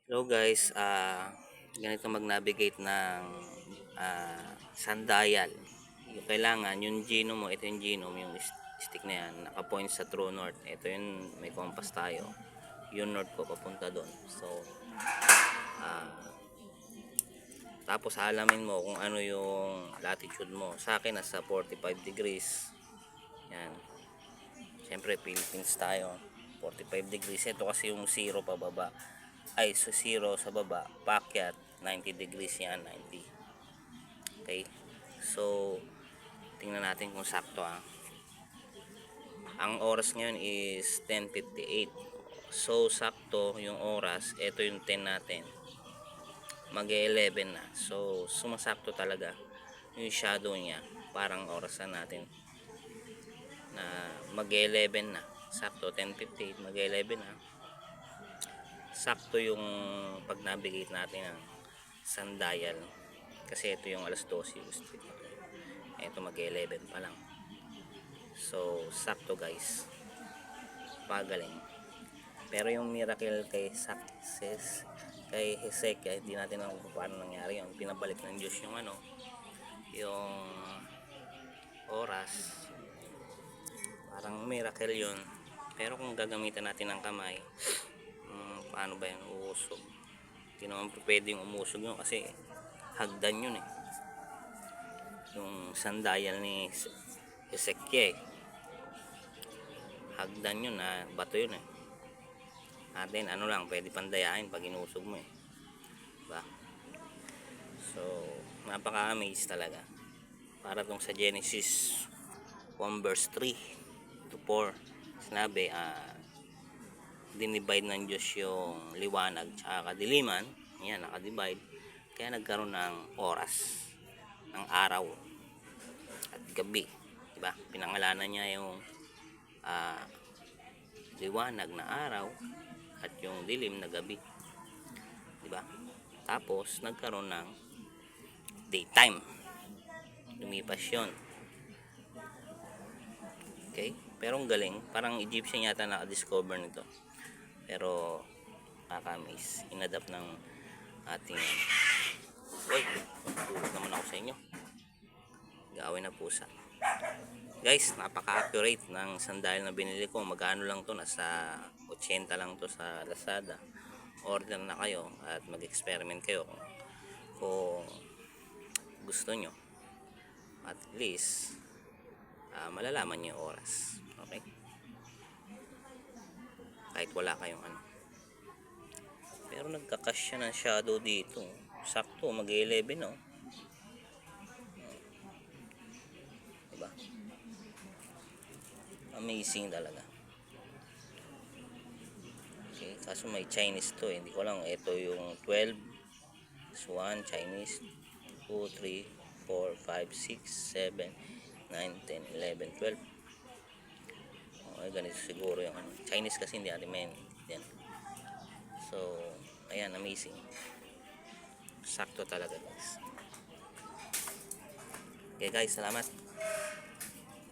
Hello guys, ganito mag-navigate ng sundial. Yung kailangan, yung genome mo, ito yung genome, yung stick na yan, naka-point sa true north. Ito yung may compass tayo. Yung north ko papunta doon. So, ah, tapos alamin mo kung ano yung latitude mo. Sa akin, nasa 45 degrees. Yan. Siyempre, Philippines tayo. 45 degrees. Ito kasi yung 0 pababa. Ay, so 0 sa baba. Paakyat, 90 degrees yan. 90. Okay. So, tingnan natin kung sakto Ang oras ngayon is 10:58. So, sakto yung oras. Ito yung 10 natin. Mag-11 na. So, sumasakto talaga. Yung shadow niya, parang orasan natin na mag-11 na. Sakto, 10:58, mag-11 na. Sakto yung pag-navigate natin ng sundial. Kasi ito yung alas 12 yung street. Ito mag-11 pa lang. So, sakto guys. Pagaling. Pero yung miracle kay success, kay Hezekiah, hindi natin alam kung paano nangyari yun. Pinabalik ng Diyos yung yung oras. Parang miracle yun. Pero kung gagamitan natin ng kamay, paano ba yun? Uusog. Hindi naman pwedeng umusog yun kasi hagdan yun Yung sundial ni Hezekiah, hagdan yun bato yun Natin ano lang, pwede pandayain pag inusog mo diba? So, napaka-amaze talaga. Para tong sa Genesis 1 verse 3 to 4, sinabi, dinivide ng Diyos yung liwanag at kadiliman. Yan, nakadivide. Kaya nagkaroon ng oras, ng araw at gabi. Diba? Pinangalanan niya yung liwanag na araw at yung dilim na gabi. Diba? Tapos, nagkaroon ng daytime. Lumipas yun. Okay? Pero ang galing. Parang Egyptian yata naka-discover nito. Pero, nakaka-amaze. Inadapt ng ating uy, tulog naman ako sa inyo. Gawin na pusa. Guys, napaka-accurate ng sundial na binili ko. Magkano lang to? Nasa 80 lang to sa Lazada. Order na kayo at mag-experiment kayo kung gusto nyo. At least, malalaman nyo yung oras. Okay? Kahit wala kayong Pero nagkakas siya ng shadow dito. Sakto, mag-11 Diba? Amazing talaga. Okay, kaso may Chinese to Hindi ko lang, ito yung 12. This one, Chinese. 2, 3, 4, 5, 6, 7, 9, 10, 11, 12. Okay, ganito siguro yung Chinese kasi hindi natin maintindihan. So, ayan, amazing. Sakto talaga guys. Okay guys, salamat.